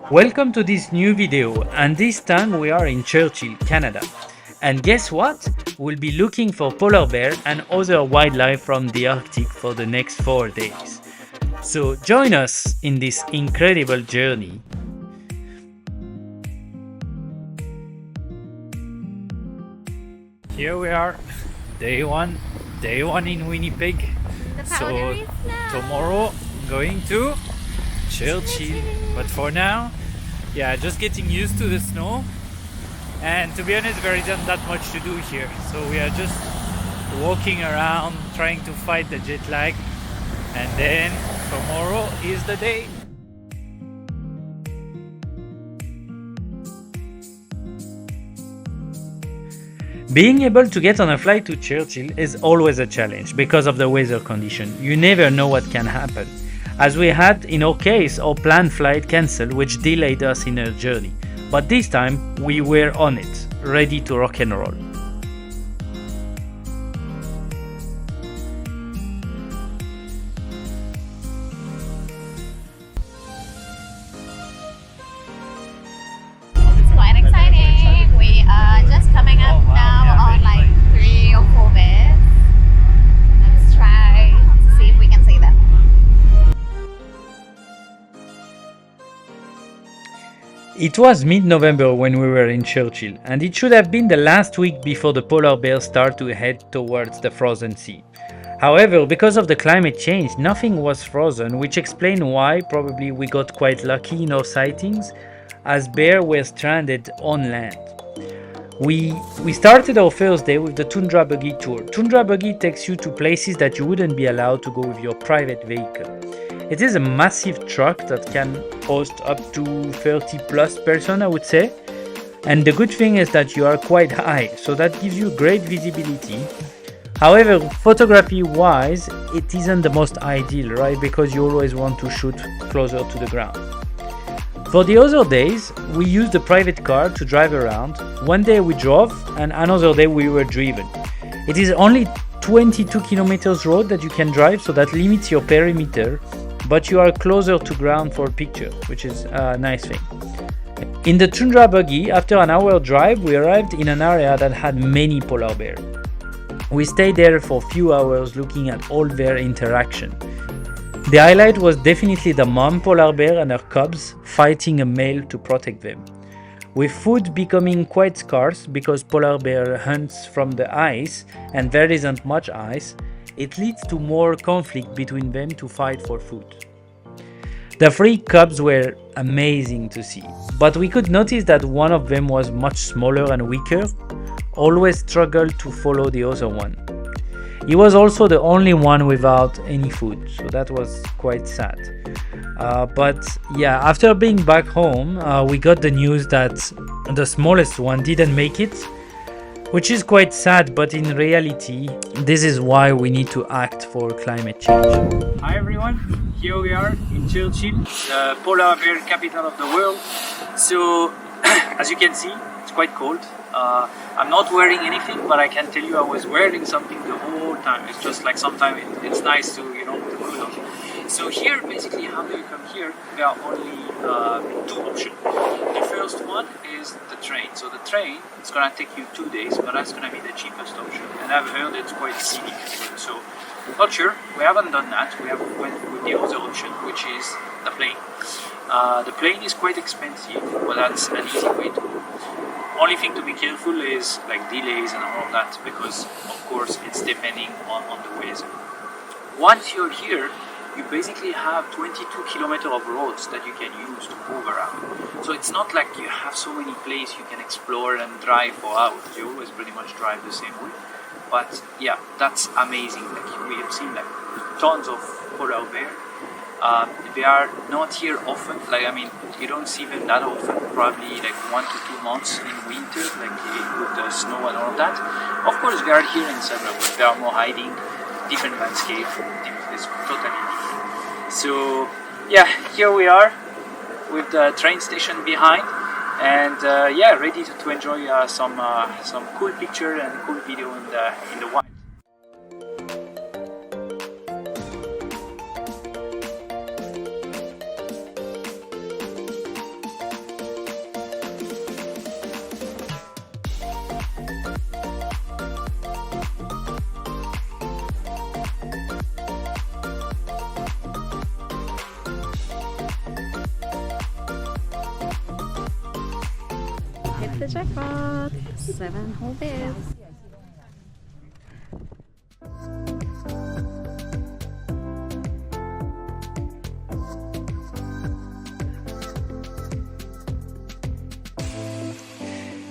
Welcome to this new video, and this time we are in Churchill, Canada. And guess what? We'll be looking for polar bear and other wildlife from the Arctic for the next 4 days. So join us in this incredible journey. Here we are, day one in Winnipeg. So tomorrow going to Churchill, but for now, just getting used to the snow. And to be honest, there isn't that much to do here, so we are just walking around trying to fight the jet lag, and then tomorrow is the day. Being able to get on a flight to Churchill is always a challenge because of the weather condition. You never know what can happen. As we had in our case our planned flight cancelled, which delayed us in our journey. But this time we were on it, ready to rock and roll. It's quite exciting. We are just coming up now on like 3 or 4 bears. Let's try to see if we can see them. It was mid-November when we were in Churchill, and it should have been the last week before the polar bears start to head towards the frozen sea. However, because of the climate change, nothing was frozen, which explains why probably we got quite lucky in our sightings, as bears were stranded on land. We started our first day with the tundra buggy tour. Tundra buggy takes you to places that you wouldn't be allowed to go with your private vehicle. It is a massive truck that can host up to 30 plus person, I would say. And the good thing is that you are quite high, so that gives you great visibility. However, photography wise, it isn't the most ideal, right? Because you always want to shoot closer to the ground. For the other days, we used a private car to drive around. One day we drove and another day we were driven. It is only 22 kilometers road that you can drive, so that limits your perimeter, but you are closer to ground for a picture, which is a nice thing. In the tundra buggy, after an hour drive, we arrived in an area that had many polar bears. We stayed there for a few hours looking at all their interaction. The highlight was definitely the mom polar bear and her cubs fighting a male to protect them. With food becoming quite scarce because polar bear hunts from the ice and there isn't much ice, it leads to more conflict between them to fight for food. The 3 cubs were amazing to see, but we could notice that one of them was much smaller and weaker, always struggled to follow the other one. He was also the only one without any food, so that was quite sad. After being back home, we got the news that the smallest one didn't make it, which is quite sad, but in reality, this is why we need to act for climate change. Hi everyone, here we are in Churchill, the polar bear capital of the world. So, as you can see, it's quite cold. I'm not wearing anything, but I can tell you I was wearing something the whole time. It's just like sometimes it's nice to, to cool off. So here, basically, how do you come here? There are only 2 options. The first one is the train. So the train, it's gonna take you 2 days, but that's gonna be the cheapest option. And I've heard it's quite scenic. So, not sure. We haven't done that. We have went with the other option, which is the plane. The plane is quite expensive, but that's an easy way to go. Only thing to be careful is like delays and all of that, because of course it's depending on the weather. Once you're here, you basically have 22 kilometers of roads that you can use to move around. So it's not like you have so many places you can explore and drive for hours. You always pretty much drive the same way. But yeah, that's amazing. Like we have seen like tons of polar bear. They are not here often. You don't see them that often. Probably like 1 to 2 months in winter, like with the snow and all of that. Of course, they are here in summer, but they are more hiding, different landscape. It's totally different. So yeah, here we are with the train station behind, and ready to enjoy some cool picture and cool video in the wild. hit the jackpot. 7 whole beers.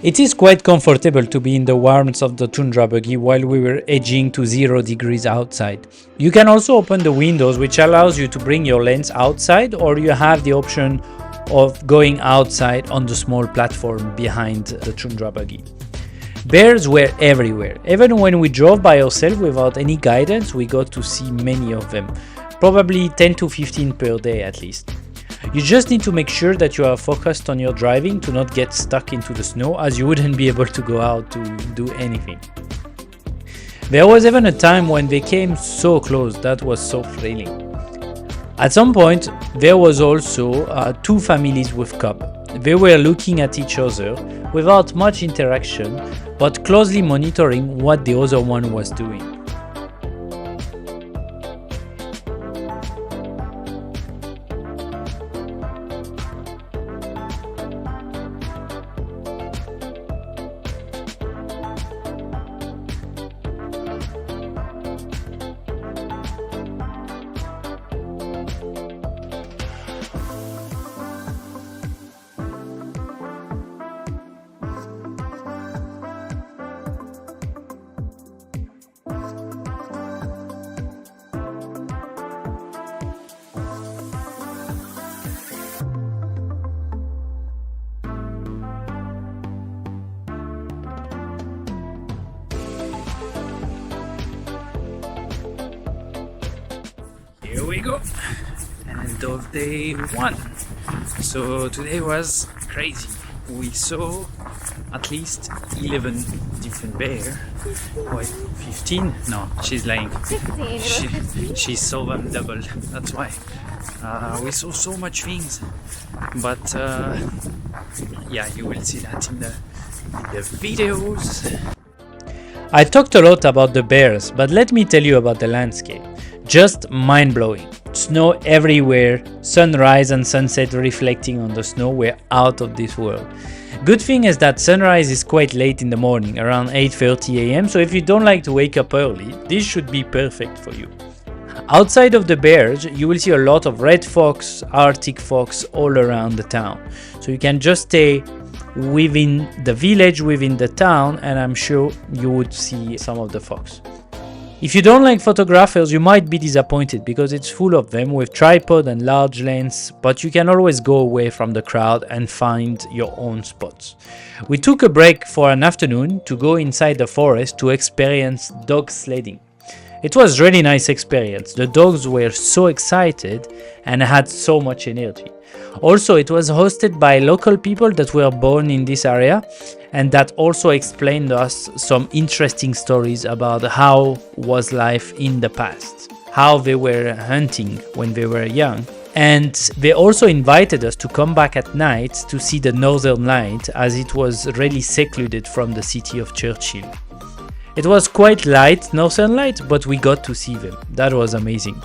It is quite comfortable to be in the warmth of the tundra buggy while we were edging to 0 degrees outside. You can also open the windows, which allows you to bring your lens outside, or you have the option of going outside on the small platform behind the tundra buggy. Bears were everywhere. Even when we drove by ourselves without any guidance, we got to see many of them, probably 10 to 15 per day at least. You just need to make sure that you are focused on your driving to not get stuck into the snow, as you wouldn't be able to go out to do anything. There was even a time when they came so close that was so thrilling. At some point, there was also 2 families with cubs. They were looking at each other without much interaction, but closely monitoring what the other one was doing. Here we go, end of day 1. So today was crazy. We saw at least 11 different bears. Wait, 15? No, she's lying. 15. She saw them double. That's why. We saw so much things, but yeah, you will see that in the videos. I talked a lot about the bears, but let me tell you about the landscape. Just mind-blowing. Snow everywhere, sunrise and sunset reflecting on the snow were out of this world. Good thing is that sunrise is quite late in the morning, around 8:30 a.m, so if you don't like to wake up early, this should be perfect for you. Outside of the bears, you will see a lot of red fox, Arctic fox all around the town. So you can just stay within the village, within the town, and I'm sure you would see some of the fox. If you don't like photographers, you might be disappointed because it's full of them with tripod and large lens, but you can always go away from the crowd and find your own spots. We took a break for an afternoon to go inside the forest to experience dog sledding. It was really nice experience. The dogs were so excited and had so much energy. Also, it was hosted by local people that were born in this area, and that also explained us some interesting stories about how was life in the past, how they were hunting when they were young. And they also invited us to come back at night to see the Northern Light, as it was really secluded from the city of Churchill. It was quite light Northern Light, but we got to see them. That was amazing.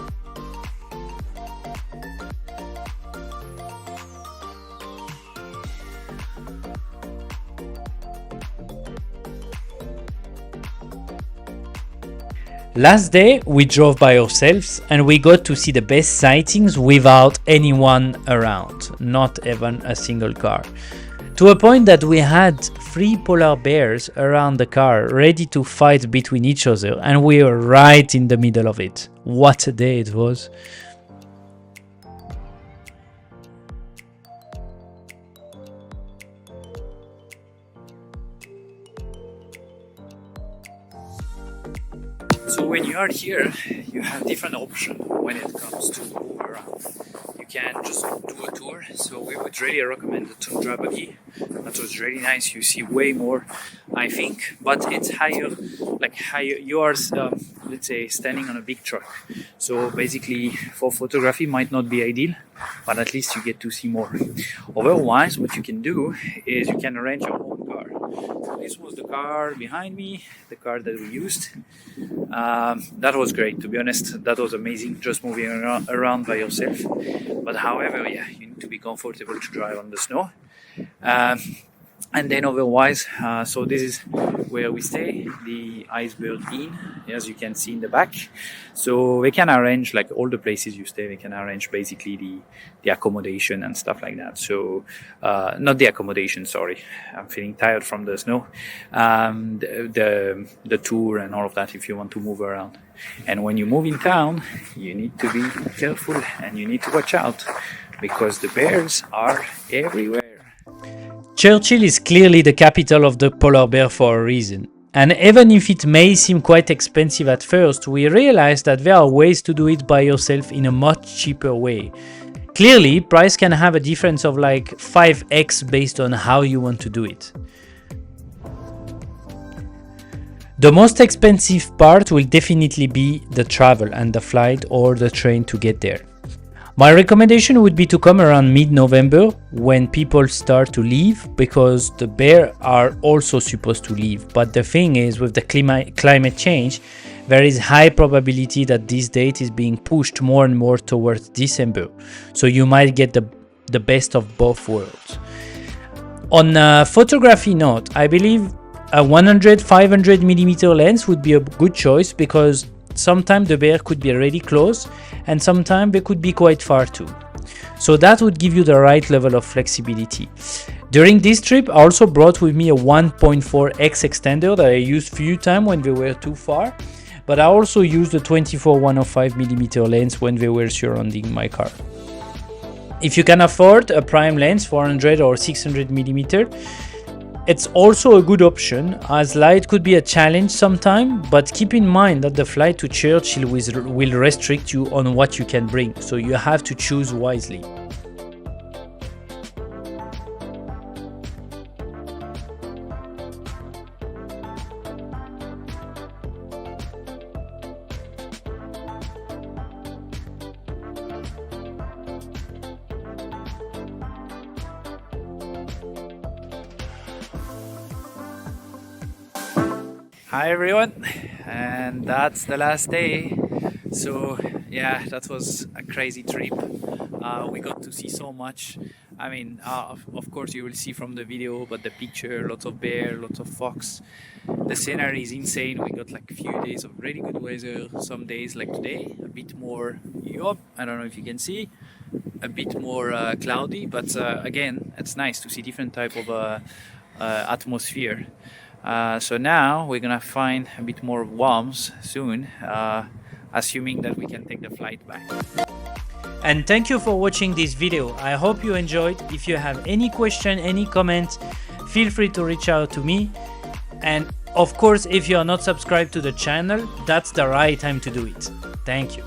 Last day we drove by ourselves and we got to see the best sightings without anyone around, not even a single car. To a point that we had 3 polar bears around the car ready to fight between each other, and we were right in the middle of it. What a day it was. So when you are here, you have different options when it comes to move around. You can just do a tour, so we would really recommend the tundra buggy. That was really nice. You see way more, I think, but it's higher, like higher. You are, let's say, standing on a big truck. So basically, for photography, might not be ideal, but at least you get to see more. Otherwise, what you can do is you can arrange your own car. So this was the car behind me, the car that we used. That was great, to be honest. That was amazing, just moving around by yourself. But however, yeah, you need to be comfortable to drive on the snow. And then otherwise, so this is where we stay, the iceberg inn, as you can see in the back. So they can arrange, like all the places you stay, they can arrange basically the accommodation and stuff like that. So not the accommodation, sorry, I'm feeling tired from the snow. The tour and all of that, if you want to move around. And when you move in town, you need to be careful and you need to watch out, because the bears are everywhere. Churchill is clearly the capital of the polar bear for a reason. And even if it may seem quite expensive at first, we realize that there are ways to do it by yourself in a much cheaper way. Clearly, price can have a difference of like 5x based on how you want to do it. The most expensive part will definitely be the travel and the flight or the train to get there. My recommendation would be to come around mid-November when people start to leave, because the bears are also supposed to leave. But the thing is, with the climate change, there is high probability that this date is being pushed more and more towards December. So you might get the best of both worlds. On a photography note, I believe a 100-500mm lens would be a good choice, because sometimes the bear could be really close and sometimes they could be quite far too. So that would give you the right level of flexibility. During this trip, I also brought with me a 1.4x extender that I used few times when they were too far, but I also used a 24-105mm lens when they were surrounding my car. If you can afford a prime lens, 400 or 600mm, it's also a good option, as light could be a challenge sometime, but keep in mind that the flight to Churchill will restrict you on what you can bring, so you have to choose wisely. Hi everyone, and that's the last day. So yeah, that was a crazy trip. We got to see so much. I mean, of course you will see from the video, but the picture, lots of bear, lots of fox. The scenery is insane. We got like a few days of really good weather. Some days like today, a bit more, I don't know if you can see, a bit more cloudy, but again, it's nice to see different type of atmosphere. So now we're gonna find a bit more warmth soon, assuming that we can take the flight back. And thank you for watching this video. I hope you enjoyed. If you have any question, any comments, feel free to reach out to me. And of course, if you are not subscribed to the channel, that's the right time to do it. Thank you.